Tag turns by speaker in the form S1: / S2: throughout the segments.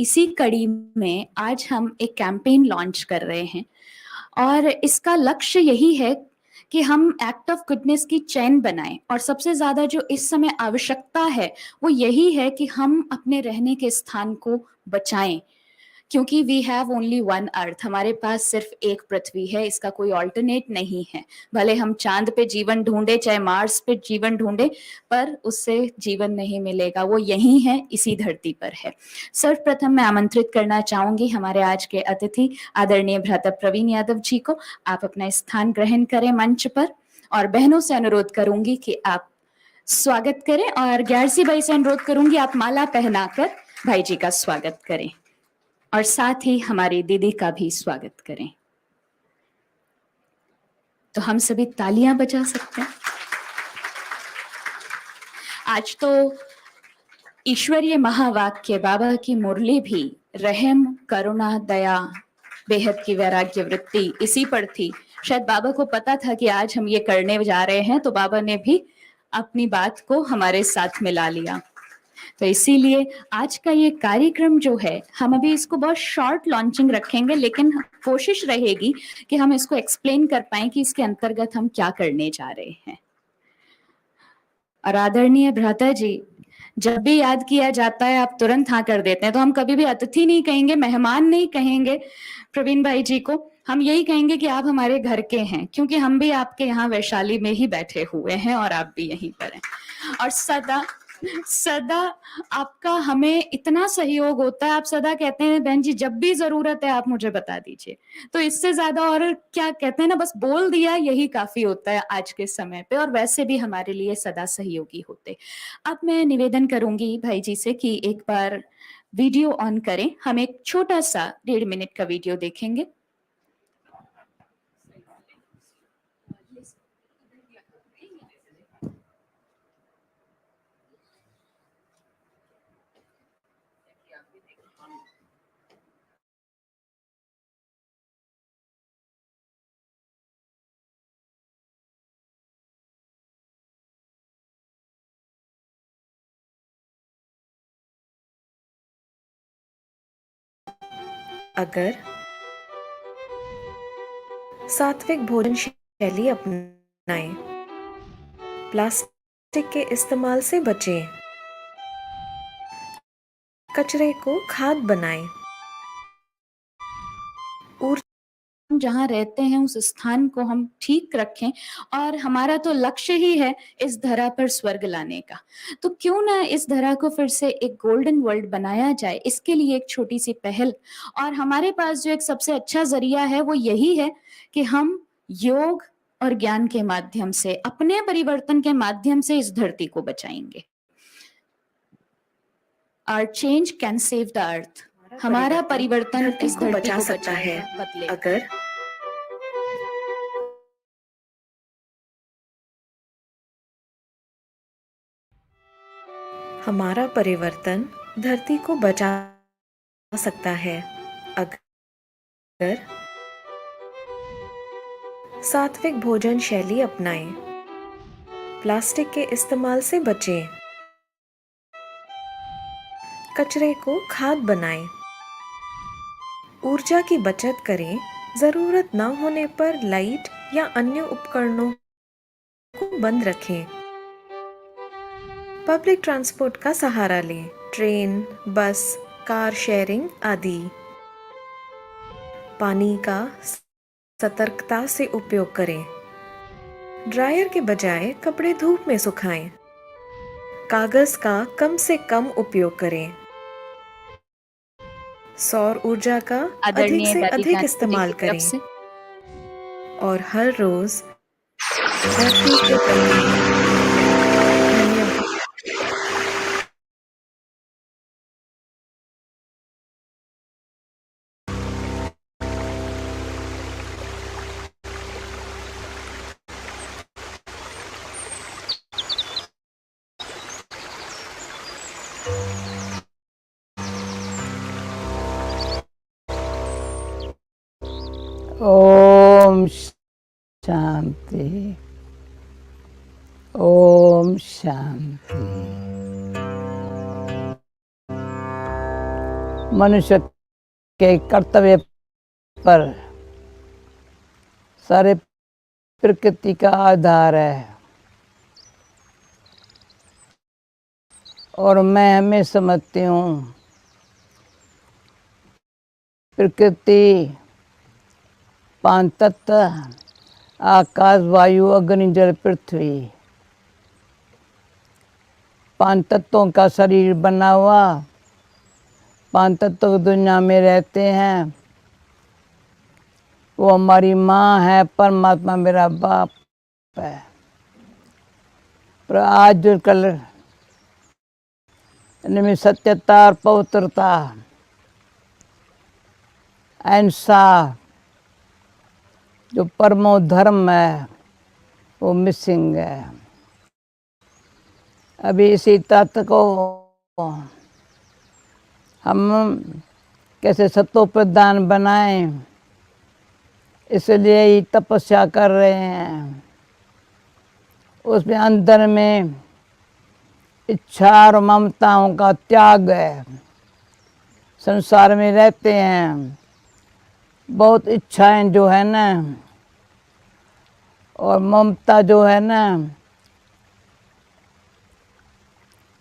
S1: इसी कड़ी में आज हम एक कैंपेन लॉन्च कर रहे हैं और इसका लक्ष्य यही है कि हम एक्ट ऑफ गुडनेस की चेन बनाएं और सबसे ज़्यादा जो इस समय आवश्यकता है, वो यही है कि हम अपने रहने के स्थान को बचाएं क्योंकि we have only one earth. हमारे पास सिर्फ एक पृथ्वी है, इसका कोई ऑल्टरनेट नहीं है। भले हम चांद पे जीवन ढूंढे, चाहे मार्स पे जीवन ढूंढे, पर उससे जीवन नहीं मिलेगा, वो यही है, इसी धरती पर है। सर्वप्रथम मैं आमंत्रित करना चाहूंगी हमारे आज के अतिथि आदरणीय भ्राता प्रवीण यादव जी को। आप अपना स्थान ग्रहण करें मंच पर और बहनों से अनुरोध करूंगी कि आप स्वागत करें और ग्यारसी भाई से अनुरोध करूंगी आप माला पहनाकर भाई जी का स्वागत करें और साथ ही हमारी दीदी का भी स्वागत करें। तो हम सभी तालियां बजा सकते हैं। आज तो ईश्वरीय महावाक्य बाबा की मुरली भी रहम, करुणा, दया, बेहद की वैराग्य वृत्ति इसी पर थी। शायद बाबा को पता था कि आज हम ये करने जा रहे हैं, तो बाबा ने भी अपनी बात को हमारे साथ मिला लिया। तो इसीलिए आज का ये कार्यक्रम जो है, हम अभी इसको बहुत शॉर्ट लॉन्चिंग रखेंगे, लेकिन कोशिश रहेगी कि हम इसको एक्सप्लेन कर पाए कि इसके अंतर्गत हम क्या करने जा रहे हैं। और आदरणीय भ्राता जी, जब भी याद किया जाता है आप तुरंत हाँ कर देते हैं, तो हम कभी भी अतिथि नहीं कहेंगे, मेहमान नहीं कहेंगे प्रवीण भाई जी को। हम यही कहेंगे कि आप हमारे घर के हैं, क्योंकि हम भी आपके यहाँ वैशाली में ही बैठे हुए हैं और आप भी यहीं पर हैं। और सदा सदा आपका हमें इतना सहयोग होता है, आप सदा कहते हैं बहन जी जब भी जरूरत है आप मुझे बता दीजिए। तो इससे ज्यादा और क्या कहते हैं ना, बस बोल दिया यही काफी होता है आज के समय पे, और वैसे भी हमारे लिए सदा सहयोगी होते। अब मैं निवेदन करूंगी भाई जी से कि एक बार वीडियो ऑन करें, हम एक छोटा सा 1.5 मिनट का वीडियो देखेंगे।
S2: अगर सात्विक भोजन शैली अपनाएं, प्लास्टिक के इस्तेमाल से बचें, कचरे को खाद बनाएं,
S1: जहाँ रहते हैं उस स्थान को हम ठीक रखें, और हमारा तो लक्ष्य ही है इस धरा पर स्वर्ग लाने का। तो क्यों ना इस धरा को फिर से एक गोल्डन वर्ल्ड बनाया जाए, इसके लिए एक छोटी सी पहल। और हमारे पास जो एक सबसे अच्छा जरिया है वो यही है कि हम योग और ज्ञान के माध्यम से, अपने परिवर्तन के माध्यम से इस धरती को बचाएंगे। Our change can save the earth. हमारा परिवर्तन इस धरती को बचा सकता है।
S2: अगर हमारा परिवर्तन धरती को बचा सकता है। अगर सात्विक भोजन शैली अपनाएं, प्लास्टिक के इस्तेमाल से बचें, कचरे को खाद बनाएं, ऊर्जा की बचत करें, जरूरत न होने पर लाइट या अन्य उपकरणों को बंद रखें, पब्लिक ट्रांसपोर्ट का सहारा लें, ट्रेन, बस, कार शेयरिंग आदि। पानी का सतर्कता से उपयोग करें, ड्रायर के बजाय कपड़े धूप में सुखाएं, कागज का कम से कम उपयोग करें, सौर ऊर्जा का अधिक से अधिक इस्तेमाल करें और हर रोज धरती के प्रति
S3: ओम शांति, ओम शांति। मनुष्य के कर्तव्य पर सारे प्रकृति का आधार है। और मैं हमें समझती हूँ प्रकृति, पांच तत्व, आकाश, वायु, अग्नि, जल, पृथ्वी, पांच तत्वों का शरीर बना हुआ, पांच तत्व दुनिया में रहते हैं। वो हमारी माँ है, परमात्मा मेरा बाप है। पर आज जो कल इनमें सत्यता और पवित्रता, अहिंसा, जो परमो धर्म है, वो मिसिंग है। अभी इसी तत्व को हम कैसे सतो प्रधान बनाएं, इसलिए ही तपस्या कर रहे हैं। उसमें अंदर में इच्छा और ममताओं का त्याग है। संसार में रहते हैं, बहुत इच्छाएं जो है ना, और ममता जो है ना,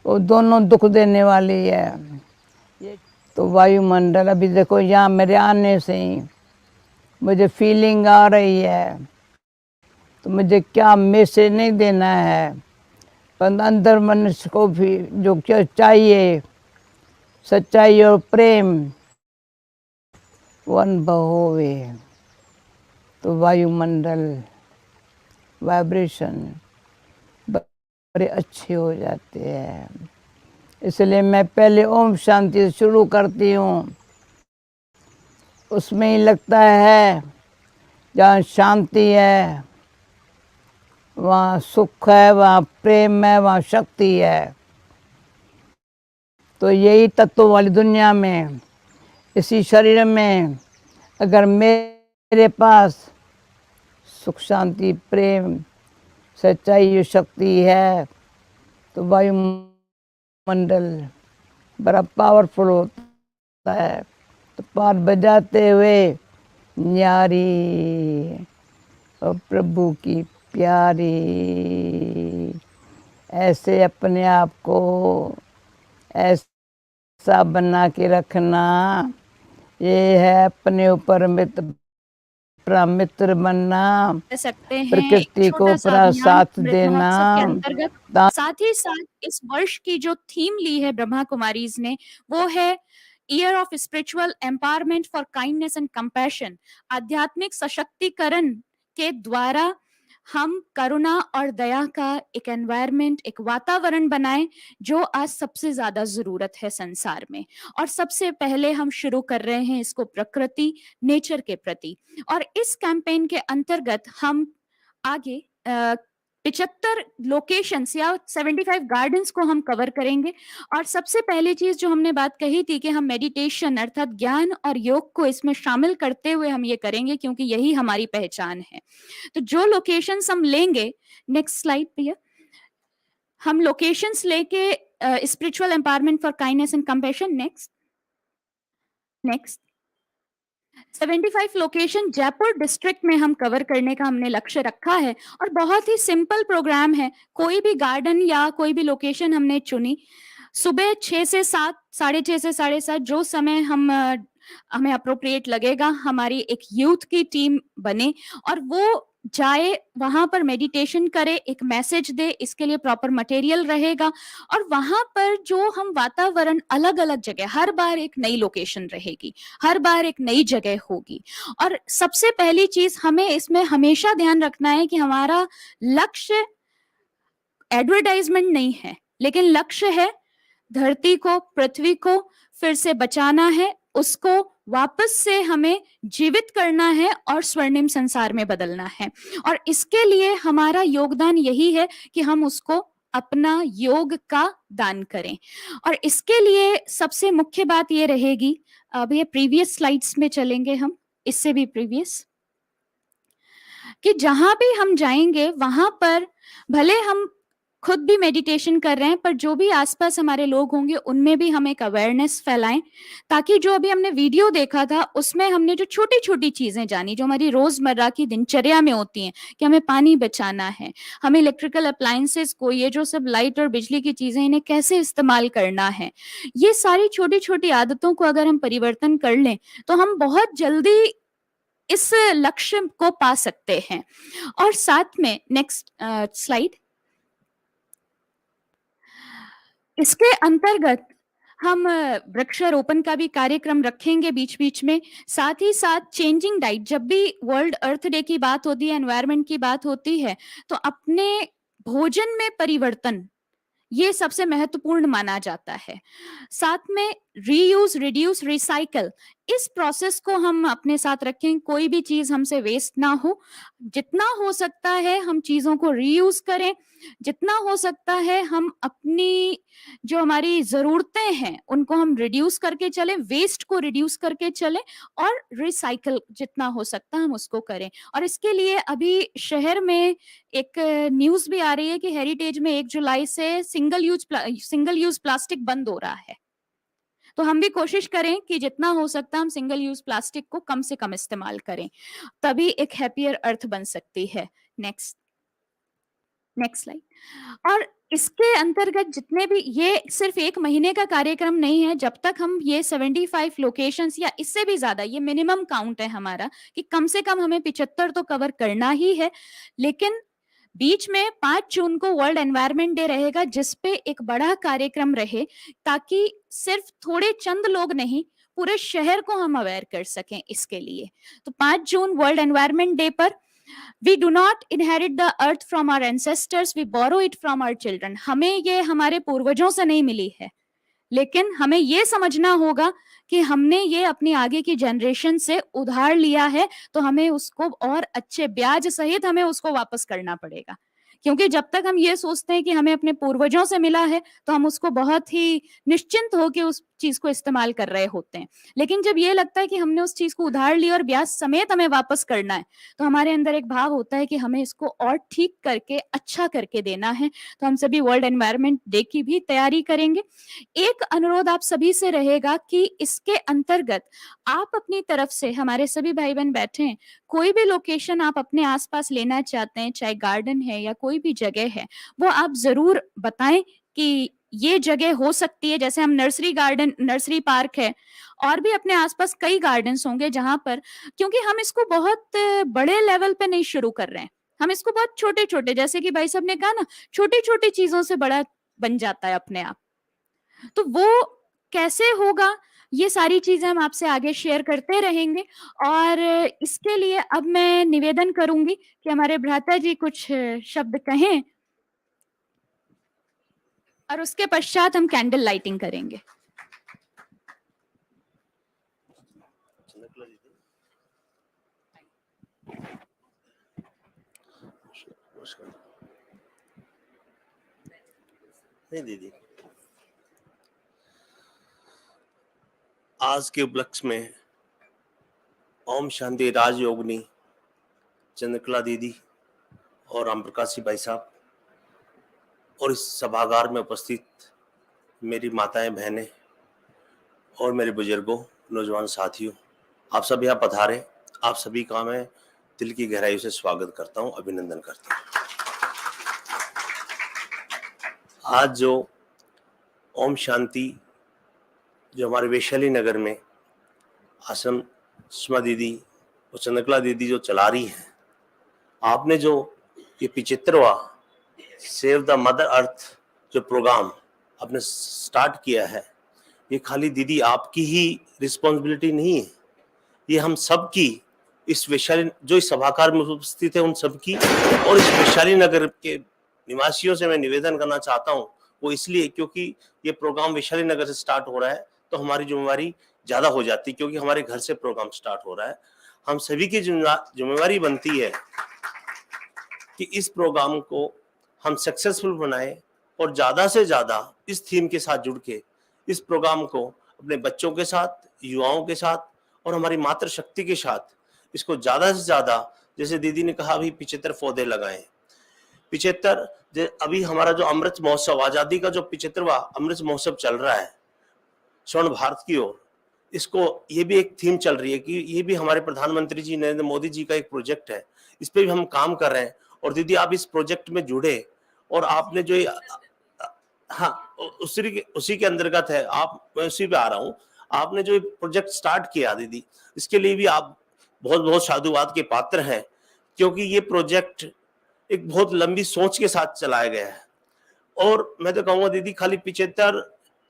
S3: वो दोनों दुख देने वाली है। तो वायुमंडल, अभी देखो यहाँ मेरे आने से ही मुझे फीलिंग आ रही है, तो मुझे क्या मैसेज नहीं देना है, पर अंदर मनुष्य को भी जो क्या चाहिए, सच्चाई और प्रेम, वो अनुभव होवे। तो वायुमंडल, वाइब्रेशन बड़े अच्छे हो जाते हैं। इसलिए मैं पहले ओम शांति से शुरू करती हूँ। उसमें ही लगता है जहाँ शांति है वहाँ सुख है, वहाँ प्रेम है, वहाँ शक्ति है। तो यही तत्व वाली दुनिया में, इसी शरीर में अगर मेरे पास सुख, शांति, प्रेम, सच्चाई और शक्ति है, तो वायुमंडल बड़ा पावरफुल होता है। तो पाठ बजाते हुए न्यारी और प्रभु की प्यारी, ऐसे अपने आप को ऐसा बना के रखना, ये है अपने ऊपर मित्र बनना,
S1: कर सकते हैं।
S3: प्रकृति
S1: एक
S3: को
S1: छोटा सा
S3: पूरा
S1: अभियान
S3: साथ
S1: अमृत
S3: देना।
S1: महोत्सव के अंतर्गत, साथ ही साथ इस वर्ष की जो थीम ली है ब्रह्मा कुमारीज ने, वो है year of spiritual empowerment for kindness and compassion. आध्यात्मिक सशक्तिकरण के द्वारा हम करुणा और दया का एक एनवायरनमेंट, एक वातावरण बनाएं, जो आज सबसे ज्यादा जरूरत है संसार में। और सबसे पहले हम शुरू कर रहे हैं इसको प्रकृति, नेचर के प्रति। और इस कैंपेन के अंतर्गत हम आगे 75 लोकेशंस या 75 गार्डन्स को हम कवर करेंगे। और सबसे पहली चीज जो हमने बात कही थी कि हम मेडिटेशन अर्थात ज्ञान और योग को इसमें शामिल करते हुए हम ये करेंगे, क्योंकि यही हमारी पहचान है। तो जो लोकेशंस हम लेंगे, नेक्स्ट स्लाइड भैया, हम लोकेशंस लेके spiritual empowerment for kindness and compassion, next 75 location Jaipur district में हम कवर करने का हमने लक्ष्य रखा है। और बहुत ही सिंपल प्रोग्राम है। कोई भी गार्डन या कोई भी लोकेशन हमने चुनी, सुबह 6 से 7, 6:30 से 7:30, जो समय हमें अप्रोप्रिएट लगेगा, हमारी एक यूथ की टीम बने और वो जाए वहां पर मेडिटेशन करे, एक मैसेज दे, इसके लिए प्रॉपर मटेरियल रहेगा। और वहां पर जो हम वातावरण, अलग अलग जगह, हर बार एक नई लोकेशन रहेगी, हर बार एक नई जगह होगी। और सबसे पहली चीज हमें इसमें हमेशा ध्यान रखना है कि हमारा लक्ष्य एडवर्टाइजमेंट नहीं है, लेकिन लक्ष्य है धरती को, पृथ्वी को फिर से बचाना है, उसको वापस से हमें जीवित करना है और स्वर्णिम संसार में बदलना है। और इसके लिए हमारा योगदान यही है कि हम उसको अपना योग का दान करें। और इसके लिए सबसे मुख्य बात ये रहेगी, अब ये प्रीवियस स्लाइड्स में चलेंगे हम, इससे भी प्रीवियस, कि जहां भी हम जाएंगे वहां पर भले हम खुद भी मेडिटेशन कर रहे हैं, पर जो भी आसपास हमारे लोग होंगे उनमें भी हम एक अवेयरनेस फैलाएं, ताकि जो अभी हमने वीडियो देखा था उसमें हमने जो छोटी छोटी चीजें जानी जो हमारी रोजमर्रा की दिनचर्या में होती हैं, कि हमें पानी बचाना है, हमें इलेक्ट्रिकल अप्लायंसेस को, ये जो सब लाइट और बिजली की चीजें, इन्हें कैसे इस्तेमाल करना है, ये सारी छोटी छोटी आदतों को अगर हम परिवर्तन कर लें तो हम बहुत जल्दी इस लक्ष्य को पा सकते हैं। और साथ में नेक्स्ट स्लाइड, इसके अंतर्गत हम वृक्षारोपण का भी कार्यक्रम रखेंगे बीच बीच में। साथ ही साथ चेंजिंग डाइट, जब भी वर्ल्ड अर्थ डे की बात होती है, एनवायरनमेंट की बात होती है, तो अपने भोजन में परिवर्तन ये सबसे महत्वपूर्ण माना जाता है। साथ में रीयूज, रिड्यूस, रिसाइकल, इस प्रोसेस को हम अपने साथ रखें। कोई भी चीज हमसे वेस्ट ना हो, जितना हो सकता है हम चीजों को रीयूज करें, जितना हो सकता है हम अपनी जो हमारी जरूरतें हैं उनको हम रिड्यूस करके चलें, वेस्ट को रिड्यूस करके चलें, और रिसाइकल जितना हो सकता है हम उसको करें। और इसके लिए अभी शहर में एक न्यूज भी आ रही है कि हेरिटेज में 1 जुलाई से सिंगल यूज प्लास्टिक बंद हो रहा है। तो हम भी कोशिश करें कि जितना हो सकता है हम सिंगल यूज प्लास्टिक को कम से कम इस्तेमाल करें, तभी एक हैप्पियर अर्थ बन सकती है। Next slide. और इसके अंतर्गत जितने भी, ये सिर्फ 1 महीने का कार्यक्रम नहीं है, जब तक हम ये 75 लोकेशंस या इससे भी ज्यादा, ये मिनिमम काउंट है हमारा कि कम से कम हमें 75 तो कवर करना ही है। लेकिन बीच में 5 जून को वर्ल्ड एनवायरनमेंट डे रहेगा, जिसपे एक बड़ा कार्यक्रम रहे, ताकि सिर्फ थोड़े चंद लोग नहीं, पूरे शहर को हम अवेयर कर सकें इसके लिए। तो 5 जून वर्ल्ड एनवायरनमेंट डे पर We do not inherit the earth from our ancestors, we borrow it from our children. हमें ये हमारे पूर्वजों से नहीं मिली है, लेकिन हमें ये समझना होगा कि हमने ये अपनी आगे की जनरेशन से उधार लिया है, तो हमें उसको और अच्छे ब्याज सहित हमें उसको वापस करना पड़ेगा। क्योंकि जब तक हम ये सोचते हैं कि हमें अपने पूर्वजों से मिला है, तो हम उसको बहुत ही निश्चिंत होकर उस चीज को इस्तेमाल कर रहे होते हैं। लेकिन जब ये लगता है कि हमने उस चीज को उधार लिया और ब्याज समेत हमें वापस करना है, तो हमारे अंदर एक भाव होता है कि हमें इसको और ठीक करके, अच्छा करके देना है। तो हम सभी वर्ल्ड एनवायरनमेंट डे की भी तैयारी करेंगे। एक अनुरोध आप सभी से रहेगा कि इसके अंतर्गत आप अपनी तरफ से, हमारे सभी भाई बहन बैठे हैं, कोई भी लोकेशन आप अपने आसपास लेना चाहते हैं, चाहे गार्डन है या कोई भी जगह है, वो आप जरूर बताएं कि ये जगह हो सकती है। जैसे हम नर्सरी पार्क है, और भी अपने आसपास कई गार्डन्स होंगे जहां पर, क्योंकि हम इसको बहुत बड़े लेवल पे नहीं शुरू कर रहे हैं, हम इसको बहुत छोटे छोटे, जैसे कि भाई साहब ने कहा ना, छोटी छोटी चीजों से बड़ा बन जाता है अपने आप। तो वो कैसे होगा, ये सारी चीजें हम आपसे आगे शेयर करते रहेंगे। और इसके लिए अब मैं निवेदन करूंगी कि हमारे भ्राता जी कुछ शब्द कहें, और उसके पश्चात हम कैंडल लाइटिंग करेंगे।
S4: नहीं दीदी, आज के उपलक्ष्य में ओम शांति राजयोगिनी चंद्रकला दीदी और राम प्रकाश भाई साहब और इस सभागार में उपस्थित मेरी माताएं, बहनें और मेरे बुजुर्गों, नौजवान साथियों, आप सब यहाँ पधारे, आप सभी का मैं दिल की गहराई से स्वागत करता हूँ, अभिनंदन करता हूँ। आज जो ओम शांति जो हमारे वैशाली नगर में आश्रम सुषमा दीदी और चंद्रकला दीदी जो चला रही हैं, आपने जो ये 75वां सेव द मदर अर्थ जो प्रोग्राम आपने स्टार्ट किया है, ये खाली दीदी आपकी ही रिस्पॉन्सिबिलिटी नहीं है, ये हम सब की, इस वैशाली जो इस सभागार में उपस्थित है उन सब की, और इस वैशाली नगर के निवासियों से मैं निवेदन करना चाहता हूँ। वो इसलिए क्योंकि ये प्रोग्राम वैशाली नगर से स्टार्ट हो रहा है, तो हमारी जिम्मेवारी ज्यादा हो जाती है, क्योंकि हमारे घर से प्रोग्राम स्टार्ट हो रहा है। हम सभी की जिम्मेवारी बनती है कि इस प्रोग्राम को हम सक्सेसफुल बनाएं और ज्यादा से ज्यादा इस थीम के साथ जुड़ के इस प्रोग्राम को अपने बच्चों के साथ, युवाओं के साथ और हमारी मातृशक्ति के साथ इसको ज्यादा से ज्यादा, जैसे दीदी ने कहा, अभी 75 पौधे लगाएं। 75 अभी हमारा जो अमृत महोत्सव, आजादी का जो 75वां अमृत महोत्सव चल रहा है स्वर्ण भारत की ओर, इसको ये भी एक थीम चल रही है कि ये भी हमारे प्रधानमंत्री जी नरेंद्र मोदी जी का एक प्रोजेक्ट है, इस पे भी हम काम कर रहे हैं। और दीदी आप इस प्रोजेक्ट में जुड़े और आपने जो हाँ उसी के अंतर्गत है, मैं उसी पे आ रहा हूँ। आपने जो प्रोजेक्ट स्टार्ट किया दीदी, इसके लिए भी आप बहुत बहुत साधुवाद के पात्र हैं, क्योंकि ये प्रोजेक्ट एक बहुत लंबी सोच के साथ चलाया गया है। और मैं तो कहूँगा दीदी खाली 75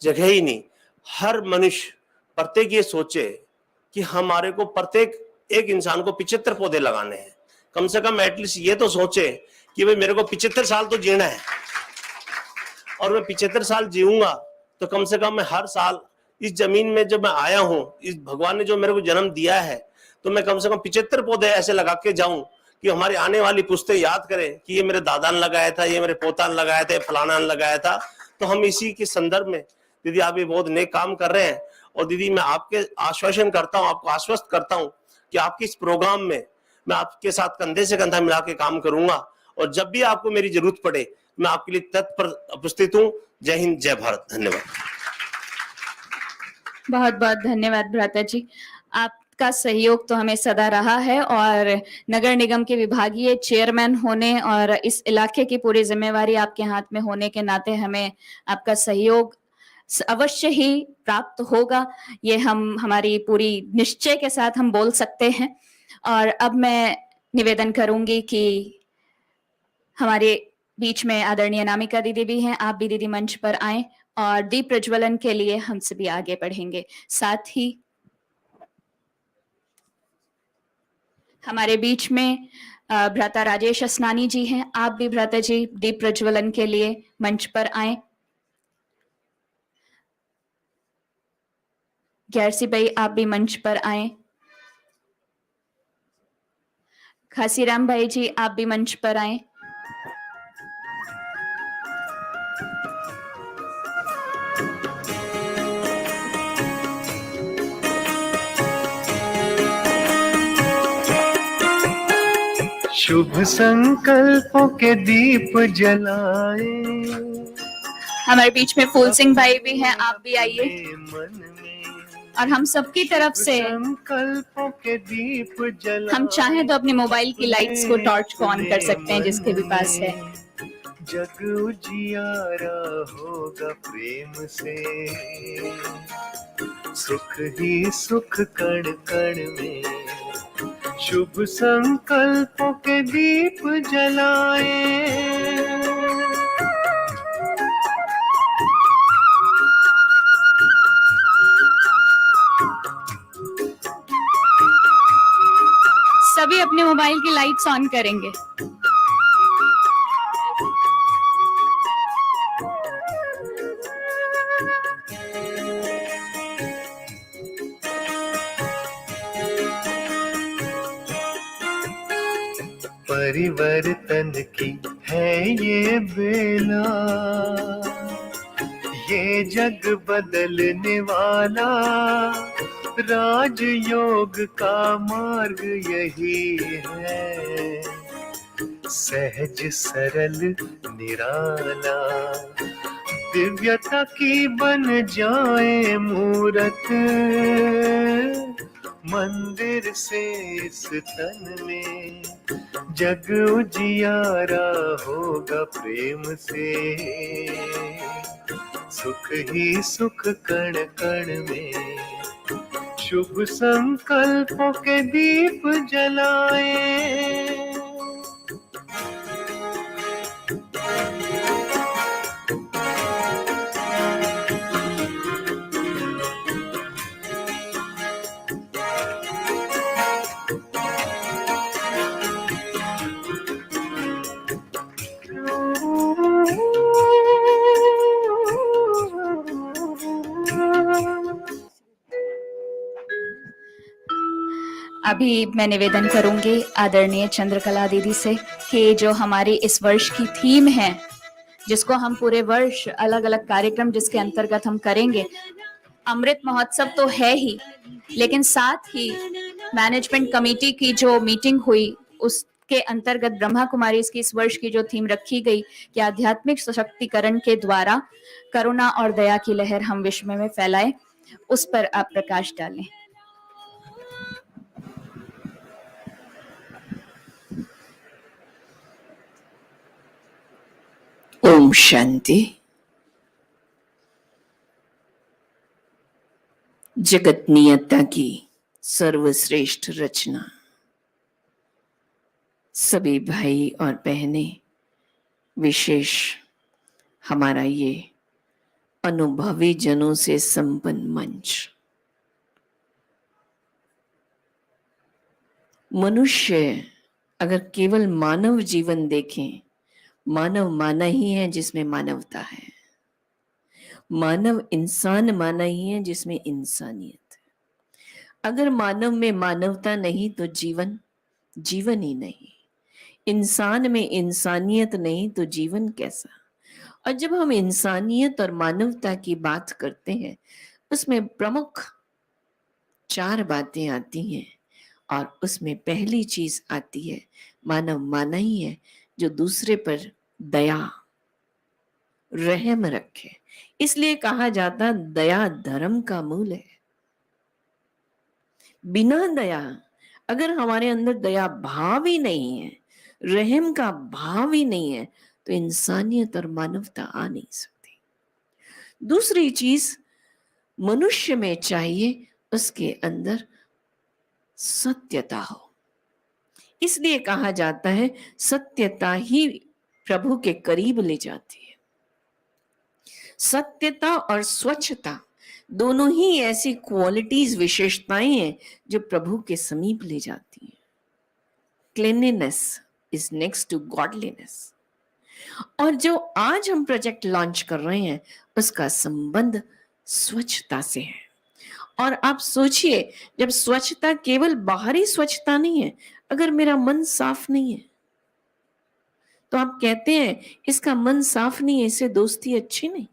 S4: जगह ही नहीं, हर मनुष्य प्रत्येक ये सोचे कि हमारे को प्रत्येक एक इंसान को 75 पौधे लगाने हैं, कम से कम एटलीस्ट ये तो सोचे कि भाई मेरे को 75 साल तो जीना है, और मैं 75 साल जीऊंगा तो कम से कम मैं हर साल इस जमीन में जब मैं आया हूं, इस भगवान ने जो मेरे को जन्म दिया है, तो मैं कम से कम 75 पौधे ऐसे लगा के जाऊं कि हमारी आने वाली पुश्तें याद करें कि ये मेरे दादा ने लगाया था, ये मेरे पोता ने लगाया था, फलाना ने लगाया था। तो हम इसी के संदर्भ में दीदी आप ये बहुत नेक काम कर रहे हैं। और दीदी मैं आपके आश्वासन करता हूँ, आपको आश्वस्त करता हूँ कि आपके इस प्रोग्राम में मैं आपके साथ कंधे से कंधा मिला के काम करूंगा, और जब भी आपको मेरी जरूरत पड़े मैं आपके लिए तत्पर उपस्थित हूँ। जय हिंद, जय भारत, धन्यवाद।
S1: बहुत बहुत धन्यवाद भ्राता जी, आपका सहयोग तो हमें सदा रहा है, और नगर निगम के विभागीय चेयरमैन होने और इस इलाके की पूरी जिम्मेवारी आपके हाथ में होने के नाते हमें आपका सहयोग अवश्य ही प्राप्त होगा, ये हमारी पूरी निश्चय के साथ हम बोल सकते हैं। और अब मैं निवेदन करूंगी कि हमारे बीच में आदरणीय नामिका दीदी भी हैं, आप भी दीदी मंच पर आएं और दीप प्रज्वलन के लिए हम सभी आगे बढ़ेंगे। साथ ही हमारे बीच में भ्राता राजेश असनानी जी हैं, आप भी भ्राता जी दीप प्रज्वलन के लिए मंच पर आएं। ग्यारसी भाई आप भी मंच पर आएं। खासीराम भाई जी आप भी मंच पर आएं।
S5: शुभ संकल्पों के दीप जलाए।
S1: हमारे बीच में फूल सिंह भाई भी हैं, आप भी आइए। और हम सबकी तरफ से
S5: संकल्पों के दीप जलाए,
S1: हम चाहें तो अपने मोबाइल की लाइट्स को, टॉर्च को ऑन कर सकते हैं जिसके भी पास है।
S5: जग उजियारा होगा प्रेम से, सुख ही सुख कण कण में। शुभ संकल्पों के दीप जलाए।
S1: सभी अपने मोबाइल की लाइट्स ऑन करेंगे।
S5: परिवर्तन की है ये बेला, ये जग बदलने वाला, राजयोग का मार्ग यही है। सहज सरल निराला, दिव्यता की बन जाए मूरत, मंदिर से इस तन में। जग उजियारा होगा प्रेम से, सुख ही सुख कण कण में। शुभ संकल्पों के दीप जलाए।
S1: अभी मैं निवेदन करूंगी आदरणीय चंद्रकला दीदी से कि जो हमारी इस वर्ष की थीम है, जिसको हम पूरे वर्ष अलग अलग कार्यक्रम जिसके अंतर्गत हम करेंगे, अमृत महोत्सव तो है ही, लेकिन साथ ही मैनेजमेंट कमेटी की जो मीटिंग हुई उस के अंतर्गत ब्रह्मा कुमारी की इस वर्ष की जो थीम रखी गई कि आध्यात्मिक सशक्तिकरण के द्वारा करुणा और दया की लहर हम विश्व में फैलाएं, उस पर आप प्रकाश डालें।
S6: ओम शांति। जगत नियता की सर्वश्रेष्ठ रचना। सभी भाई और बहनें, विशेष हमारा ये अनुभवी जनों से संपन्न मंच। मनुष्य अगर केवल मानव जीवन देखें, मानव माना ही है जिसमें मानवता है, मानव इंसान माना ही है जिसमें इंसानियत है। अगर मानव में मानवता नहीं तो जीवन जीवन ही नहीं, इंसान में इंसानियत नहीं तो जीवन कैसा। और जब हम इंसानियत और मानवता की बात करते हैं, उसमें प्रमुख 4 बातें आती हैं, और उसमें पहली चीज आती है मानव माना ही है जो दूसरे पर दया रहम रखे। इसलिए कहा जाता दया धर्म का मूल है। बिना दया, अगर हमारे अंदर दया भाव ही नहीं है, रहम का भाव ही नहीं है, तो इंसानियत और मानवता आ नहीं सकती। दूसरी चीज मनुष्य में चाहिए, उसके अंदर सत्यता हो। इसलिए कहा जाता है सत्यता ही प्रभु के करीब ले जाती है। सत्यता और स्वच्छता दोनों ही ऐसी क्वालिटीज, विशेषताएं हैं जो प्रभु के समीप ले जाती हैं। Cleanliness is next to godliness. और जो आज हम प्रोजेक्ट लॉन्च कर रहे हैं, उसका संबंध स्वच्छता से है। और आप सोचिए, जब स्वच्छता केवल बाहरी स्वच्छता नहीं है, अगर मेरा मन साफ नहीं है तो आप कहते हैं इसका मन साफ नहीं है, इससे दोस्ती अच्छी नहीं।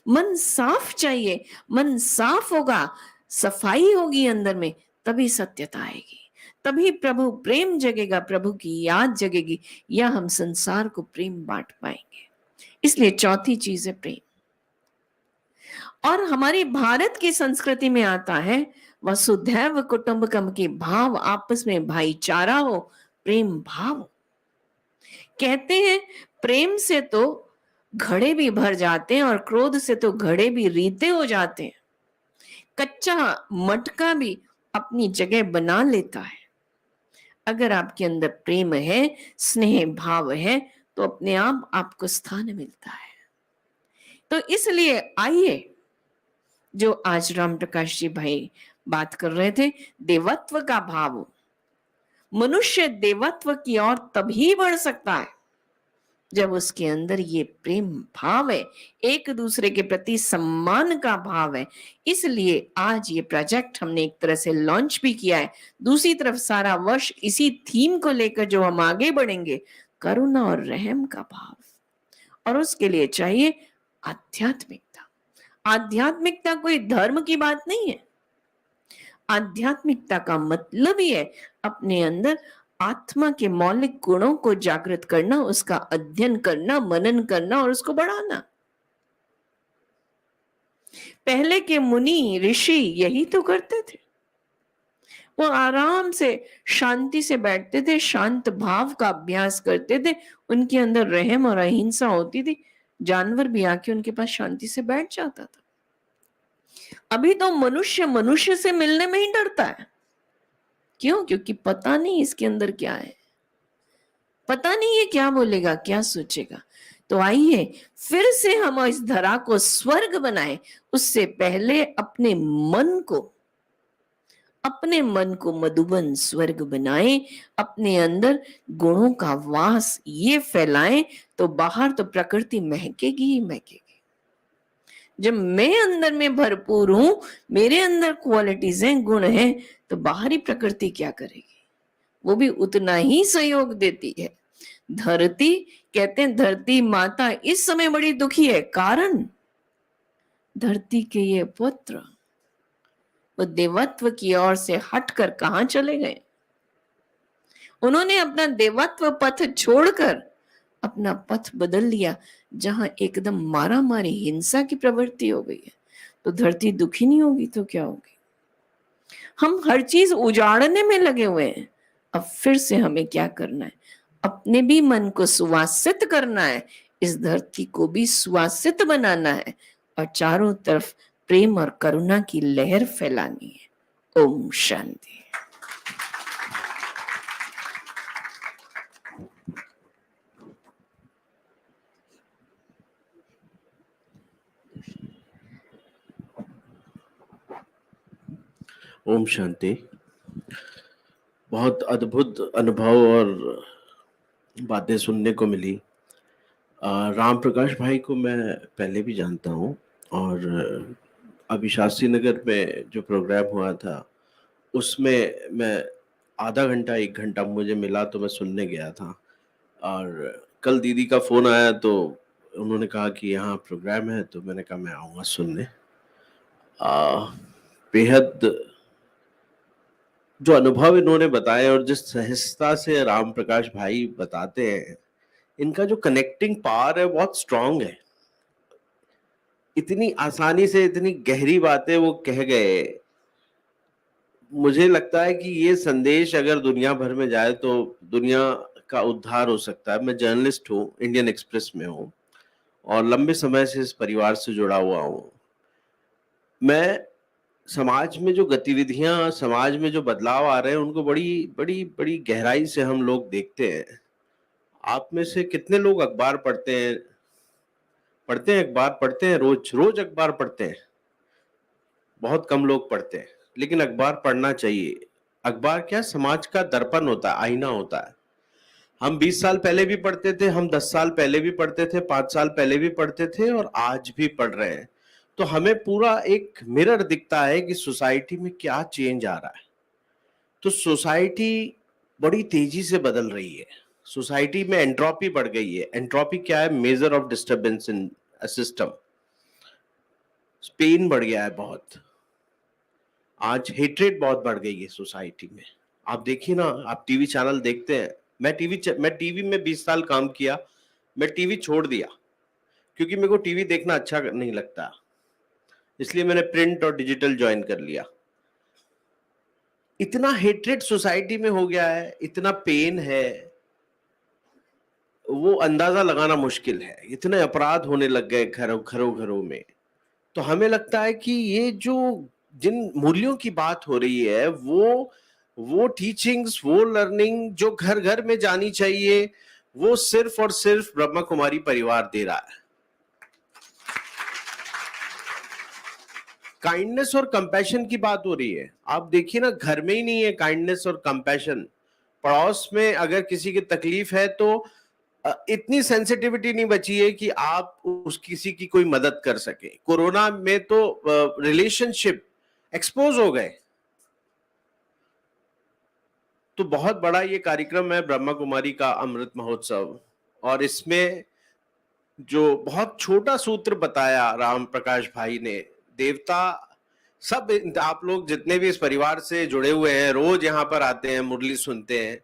S6: मन साफ चाहिए, मन साफ होगा, सफाई होगी अंदर में, तभी सत्यता आएगी, तभी प्रभु प्रेम जगेगा, प्रभु की याद जगेगी, या हम संसार को प्रेम बांट पाएंगे। इसलिए चौथी चीज है प्रेम। और हमारी भारत की संस्कृति में आता है वसुधैव कुटुंबकम के भाव, आपस में भाईचारा हो, प्रेम भाव हो। कहते हैं प्रेम से तो घड़े भी भर जाते हैं और क्रोध से तो घड़े भी रीते हो जाते हैं। कच्चा मटका भी अपनी जगह बना लेता है। अगर आपके अंदर प्रेम है, स्नेह भाव है, तो अपने आप आपको स्थान मिलता है। तो इसलिए आइए, जो आज राम प्रकाश जी भाई बात कर रहे थे, देवत्व का भाव। मनुष्य देवत्व की ओर तभी बढ़ सकता है जब उसके अंदर ये प्रेम भाव है, एक दूसरे के प्रति सम्मान का भाव है। इसलिए आज ये प्रोजेक्ट हमने एक तरह से लॉन्च भी किया है। दूसरी तरफ सारा वर्ष इसी थीम को लेकर जो हम आगे बढ़ेंगे, करुणा और रहम का भाव। और उसके लिए चाहिए आध्यात्मिकता। आध्यात्मिकता कोई धर्म की बात नहीं है। आध्यात्मिकता का मतलब ही है अपने अंदर आत्मा के मौलिक गुणों को जागृत करना, उसका अध्ययन करना, मनन करना और उसको बढ़ाना। पहले के मुनि ऋषि यही तो करते थे। वो आराम से शांति से बैठते थे, शांत भाव का अभ्यास करते थे, उनके अंदर रहम और अहिंसा होती थी। जानवर भी आके उनके पास शांति से बैठ जाता था। अभी तो मनुष्य मनुष्य से मिलने में ही डरता है। क्यों? क्योंकि पता नहीं इसके अंदर क्या है, पता नहीं ये क्या बोलेगा, क्या सोचेगा। तो आइए फिर से हम इस धरा को स्वर्ग बनाएं। उससे पहले अपने मन को मधुबन स्वर्ग बनाएं, अपने अंदर गुणों का वास ये फैलाएं, तो बाहर तो प्रकृति महकेगी ही महकेगी। जब मैं अंदर में भरपूर हूं, मेरे अंदर क्वालिटीज हैं, गुण हैं, तो बाहरी प्रकृति क्या करेगी? वो भी उतना ही सहयोग देती है। धरती, कहते हैं धरती माता इस समय बड़ी दुखी है, कारण धरती के ये पुत्र वो देवत्व की ओर से हटकर कहां चले गए? उन्होंने अपना देवत्व पथ छोड़कर अपना पथ बदल लिया, जहां एकदम मारा मारी हिंसा की प्रवृत्ति हो गई है। तो धरती दुखी नहीं होगी तो क्या होगी? हम हर चीज उजाड़ने में लगे हुए हैं। अब फिर से हमें क्या करना है? अपने भी मन को सुवासित करना है, इस धरती को भी सुवासित बनाना है, और चारों तरफ प्रेम और करुणा की लहर फैलानी है। ओम शांति।
S7: ओम शांति। बहुत अद्भुत अनुभव और बातें सुनने को मिली। राम प्रकाश भाई को मैं पहले भी जानता हूँ, और अभी शास्त्री नगर में जो प्रोग्राम हुआ था उसमें मैं आधा घंटा 1 घंटा मुझे मिला तो मैं सुनने गया था। और कल दीदी का फ़ोन आया तो उन्होंने कहा कि यहाँ प्रोग्राम है, तो मैंने कहा मैं आऊँगा सुनने। बेहद जो अनुभव इन्होंने बताए और जिस सहजता से राम प्रकाश भाई बताते हैं, इनका जो कनेक्टिंग पावर है बहुत स्ट्रांग है। इतनी आसानी से इतनी गहरी बातें वो कह गए। मुझे लगता है कि ये संदेश अगर दुनिया भर में जाए तो दुनिया का उद्धार हो सकता है। मैं जर्नलिस्ट हूँ, इंडियन एक्सप्रेस में हूँ और लंबे समय से इस परिवार से जुड़ा हुआ हूँ। मैं समाज में जो गतिविधियां, समाज में जो बदलाव आ रहे हैं, उनको बड़ी बड़ी बड़ी गहराई से हम लोग देखते हैं। आप में से कितने लोग अखबार पढ़ते हैं? अखबार पढ़ते हैं? रोज रोज अखबार पढ़ते हैं? बहुत कम लोग पढ़ते हैं, लेकिन अखबार पढ़ना चाहिए। अखबार क्या, समाज का दर्पण होता है, आईना होता है। हम 20 साल पहले भी पढ़ते थे, हम 10 साल पहले भी पढ़ते थे, 5 साल पहले भी पढ़ते थे और आज भी पढ़ रहे हैं। तो हमें पूरा एक मिरर दिखता है कि सोसाइटी में क्या चेंज आ रहा है। तो सोसाइटी बड़ी तेजी से बदल रही है। सोसाइटी में एंट्रोपी बढ़ गई है। एंट्रोपी क्या है? Measure of disturbance in a system. Pain बढ़ गया है बहुत। आज हेट्रेड बहुत बढ़ गई है सोसाइटी में। आप देखिए ना, आप टीवी चैनल देखते हैं। मैं टीवी में 20 साल काम किया, मैं टीवी छोड़ दिया क्योंकि मेरे को टीवी देखना अच्छा नहीं लगता, इसलिए मैंने प्रिंट और डिजिटल ज्वाइन कर लिया। इतना हेट्रेड सोसाइटी में हो गया है, इतना पेन है, वो अंदाजा लगाना मुश्किल है। इतने अपराध होने लग गए घरों में। तो हमें लगता है कि ये जो जिन मूल्यों की बात हो रही है, वो टीचिंग्स, वो लर्निंग जो घर घर में जानी चाहिए, वो सिर्फ और सिर्फ ब्रह्मा कुमारी परिवार दे रहा है। काइंडनेस और कंपैशन की बात हो रही है। आप देखिए ना, घर में ही नहीं है काइंडनेस और कंपैशन। पड़ोस में अगर किसी की तकलीफ है तो इतनी सेंसिटिविटी नहीं बची है कि आप उस किसी की कोई मदद कर सके। कोरोना में तो रिलेशनशिप एक्सपोज हो गए। तो बहुत बड़ा ये कार्यक्रम है ब्रह्मा कुमारी का अमृत महोत्सव, और इसमें जो बहुत छोटा सूत्र बताया राम प्रकाश भाई ने, देवता सब, आप लोग जितने भी इस परिवार से जुड़े हुए हैं, रोज यहाँ पर आते हैं, मुरली सुनते हैं,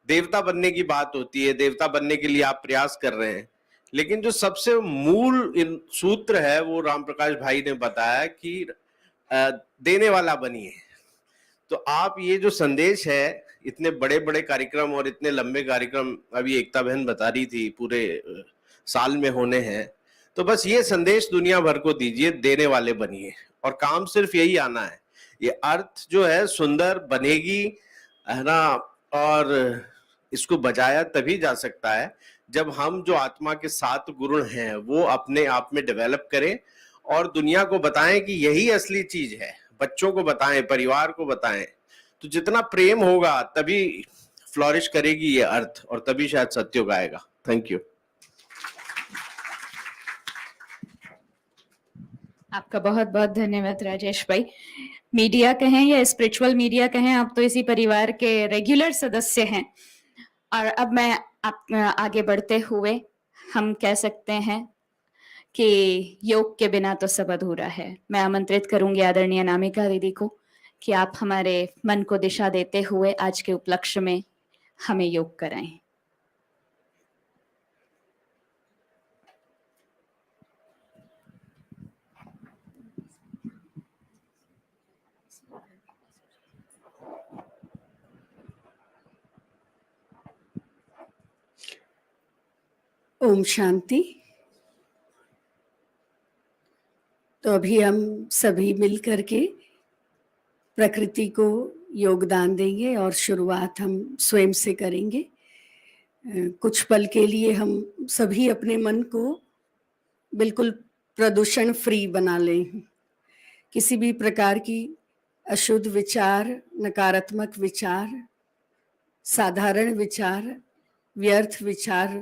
S7: देवता बनने की बात होती है, देवता बनने के लिए आप प्रयास कर रहे हैं, लेकिन जो सबसे मूल सूत्र है वो राम प्रकाश भाई ने बताया कि देने वाला बनिए। तो आप ये जो संदेश है, इतने बड़े बड़े कार्यक्रम और इतने लंबे कार्यक्रम, अभी एकता बहन बता रही थी पूरे साल में होने हैं, तो बस ये संदेश दुनिया भर को दीजिए, देने वाले बनिए। और काम सिर्फ यही आना है। ये अर्थ जो है सुंदर बनेगी, है ना, और इसको बजाया तभी जा सकता है जब हम जो आत्मा के 7 गुण हैं वो अपने आप में डेवलप करें और दुनिया को बताएं कि यही असली चीज है। बच्चों को बताएं, परिवार को बताएं। तो जितना प्रेम होगा तभी फ्लोरिश करेगी ये अर्थ, और तभी शायद सत्युग आएगा। Thank you.
S1: आपका बहुत बहुत धन्यवाद राजेश भाई। मीडिया कहें या स्पिरिचुअल मीडिया कहें, आप तो इसी परिवार के रेगुलर सदस्य हैं। और अब मैं आप आगे बढ़ते हुए हम कह सकते हैं कि योग के बिना तो सब अधूरा है। मैं आमंत्रित करूंगी आदरणीय नामिका दीदी को कि आप हमारे मन को दिशा देते हुए आज के उपलक्ष्य में हमें योग कराएं।
S8: ओम शांति। तो अभी हम सभी मिल करके प्रकृति को योगदान देंगे और शुरुआत हम स्वयं से करेंगे। कुछ पल के लिए हम सभी अपने मन को बिल्कुल प्रदूषण फ्री बना लें। किसी भी प्रकार की अशुद्ध विचार, नकारात्मक विचार, साधारण विचार, व्यर्थ विचार,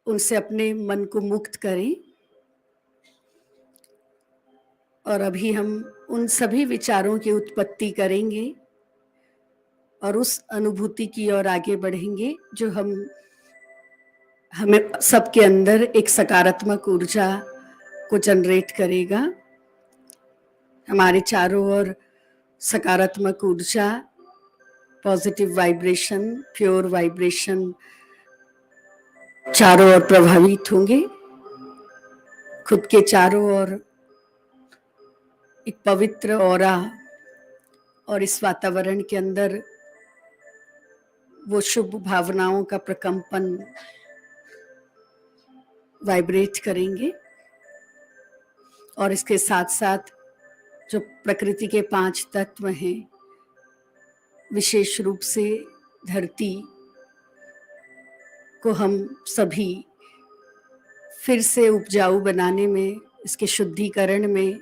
S8: उनसे अपने मन को मुक्त करें। और अभी हम उन सभी विचारों की उत्पत्ति करेंगे और उस अनुभूति की ओर आगे बढ़ेंगे जो हमें सबके अंदर एक सकारात्मक ऊर्जा को जनरेट करेगा। हमारे चारों ओर सकारात्मक ऊर्जा, पॉजिटिव वाइब्रेशन, प्योर वाइब्रेशन चारों ओर प्रभावित होंगे। खुद के चारों ओर एक पवित्र ऑरा और इस वातावरण के अंदर वो शुभ भावनाओं का प्रकंपन वाइब्रेट करेंगे। और इसके साथ साथ जो प्रकृति के 5 तत्व हैं, विशेष रूप से धरती को हम सभी फिर से उपजाऊ बनाने में, इसके शुद्धिकरण में,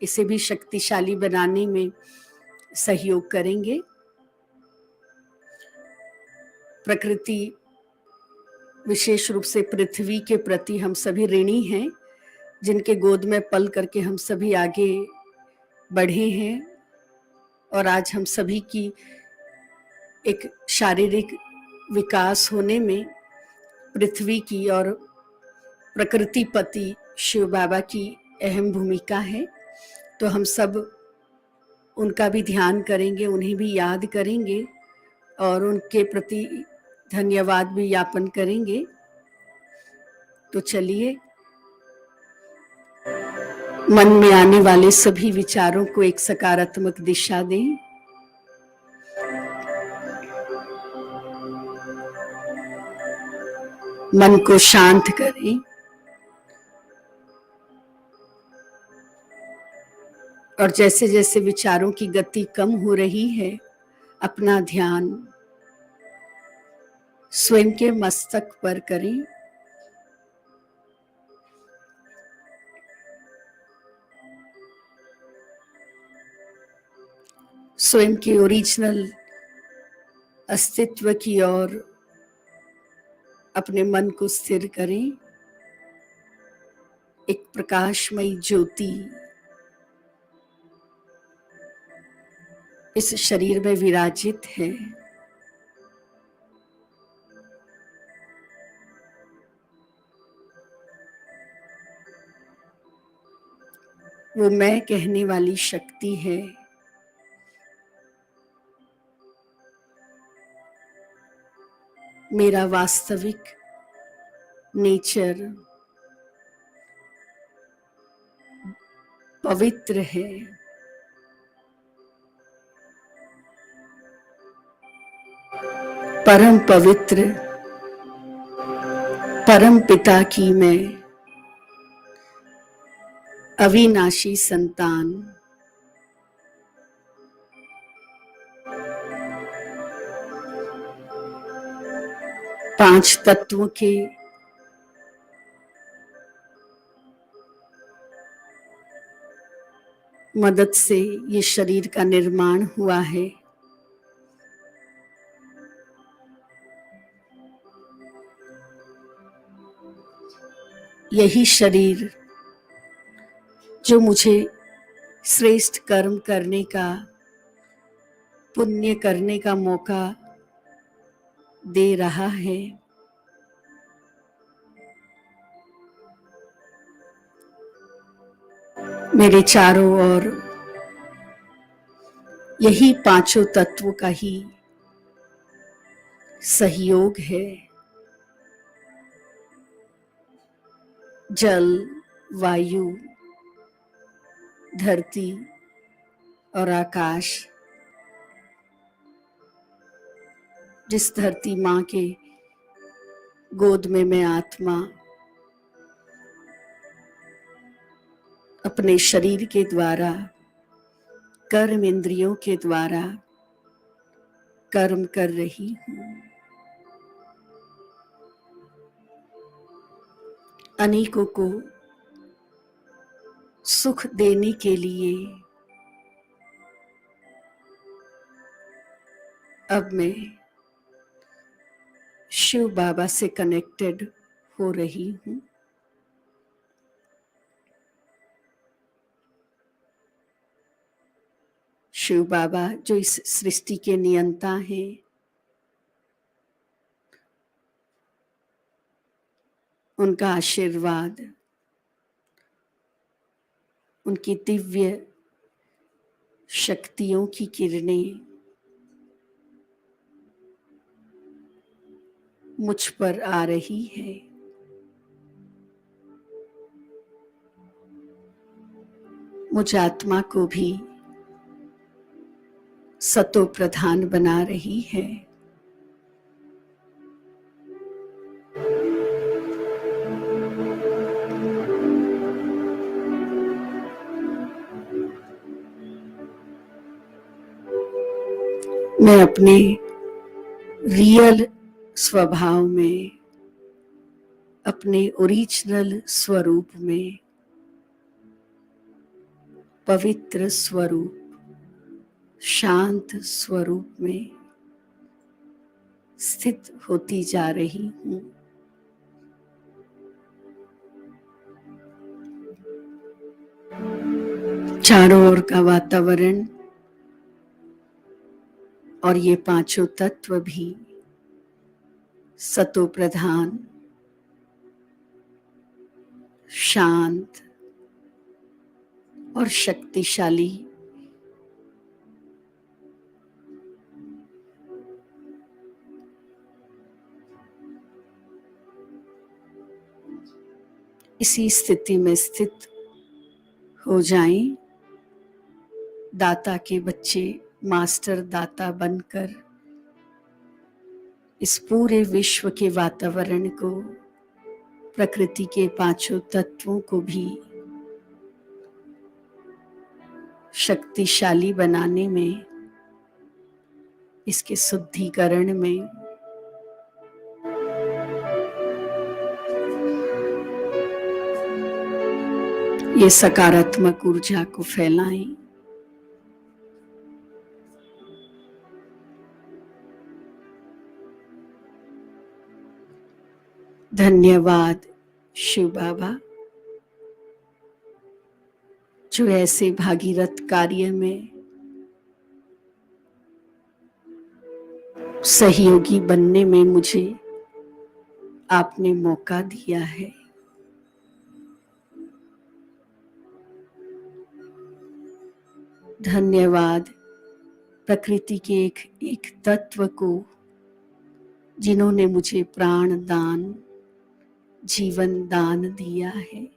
S8: इसे भी शक्तिशाली बनाने में सहयोग करेंगे। प्रकृति, विशेष रूप से पृथ्वी के प्रति हम सभी ऋणी हैं, जिनके गोद में पल करके हम सभी आगे बढ़े हैं। और आज हम सभी की एक शारीरिक विकास होने में पृथ्वी की और प्रकृति पति शिव बाबा की अहम भूमिका है। तो हम सब उनका भी ध्यान करेंगे, उन्हें भी याद करेंगे और उनके प्रति धन्यवाद भी ज्ञापन करेंगे। तो चलिए, मन में आने वाले सभी विचारों को एक सकारात्मक दिशा दें। मन को शांत करें और जैसे जैसे विचारों की गति कम हो रही है, अपना ध्यान स्वयं के मस्तक पर करें। स्वयं के ओरिजिनल अस्तित्व की ओर अपने मन को स्थिर करें। एक प्रकाशमयी ज्योति इस शरीर में विराजित है। वो मैं कहने वाली शक्ति है। मेरा वास्तविक नेचर पवित्र है। परम पवित्र परम पिता की मैं अविनाशी संतान, 5 तत्वों के मदद से ये शरीर का निर्माण हुआ है। यही शरीर जो मुझे श्रेष्ठ कर्म करने का, पुण्य करने का मौका दे रहा है। मेरे चारों ओर यही 5 तत्वों का ही सहयोग है। जल, वायु, धरती और आकाश, जिस धरती माँ के गोद में मैं आत्मा अपने शरीर के द्वारा, कर्म इंद्रियों के द्वारा कर्म कर रही हूँ। अनेकों को सुख देने के लिए अब मैं शिव बाबा से कनेक्टेड हो रही हूँ। शिव बाबा जो इस सृष्टि के नियंता हैं, उनका आशीर्वाद, उनकी दिव्य शक्तियों की किरणें मुझ पर आ रही है। मुझ आत्मा को भी सतो प्रधान बना रही है। मैं अपने रियल स्वभाव में, अपने ओरिजिनल स्वरूप में, पवित्र स्वरूप, शांत स्वरूप में स्थित होती जा रही हूँ। चारों ओर का वातावरण और ये पांचों तत्व भी सतो प्रधान, शांत और शक्तिशाली इसी स्थिति में स्थित हो जाएं। दाता के बच्चे मास्टर दाता बनकर इस पूरे विश्व के वातावरण को, प्रकृति के पांचों तत्वों को भी शक्तिशाली बनाने में, इसके शुद्धिकरण में ये सकारात्मक ऊर्जा को फैलाएं। धन्यवाद शिव बाबा, जो ऐसे भागीरथ कार्य में सहयोगी बनने में मुझे आपने मौका दिया है। धन्यवाद प्रकृति के एक एक तत्व को, जिन्होंने मुझे प्राण दान, जीवन दान दिया है।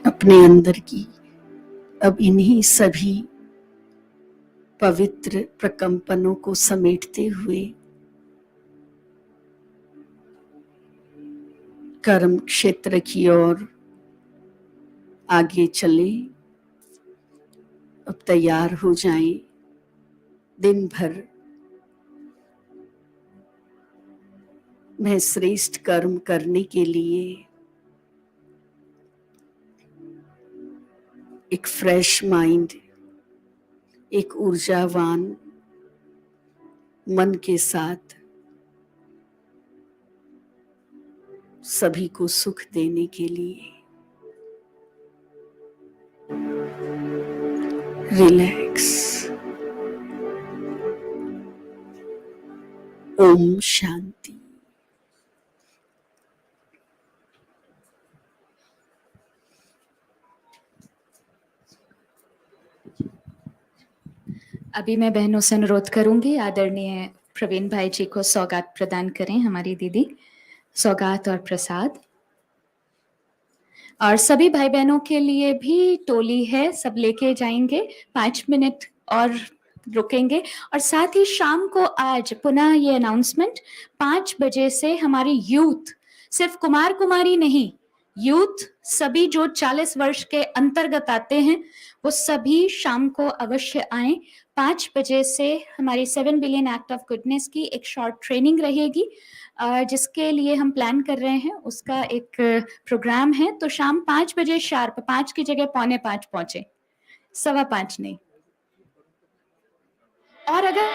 S8: अपने अंदर की अब इन्हीं सभी पवित्र प्रकंपनों को समेटते हुए कर्म क्षेत्र की ओर आगे चले। अब तैयार हो जाएं। दिन भर मैं श्रेष्ठ कर्म करने के लिए एक फ्रेश माइंड, एक ऊर्जावान मन के साथ सभी को सुख देने के लिए रिलैक्स। ओम शांति।
S1: अभी मैं बहनों से अनुरोध करूंगी आदरणीय प्रवीण भाई जी को सौगात प्रदान करें, हमारी दीदी, सौगात और प्रसाद। और सभी भाई बहनों के लिए भी टोली है, सब लेके जाएंगे। 5 मिनट और रुकेंगे। और साथ ही शाम को आज पुनः ये अनाउंसमेंट, 5 बजे से हमारी यूथ, सिर्फ कुमार कुमारी नहीं, यूथ सभी जो 40 वर्ष के अंतर्गत आते हैं वो सभी शाम को अवश्य आएं। 5 बजे से हमारी 7 बिलियन एक्ट ऑफ गुडनेस की एक शॉर्ट ट्रेनिंग रहेगी, जिसके लिए हम प्लान कर रहे हैं, उसका एक प्रोग्राम है। तो शाम 5 बजे शार्प, 5 की जगह 4:45 पहुंचे, 5:15 नहीं। और अगर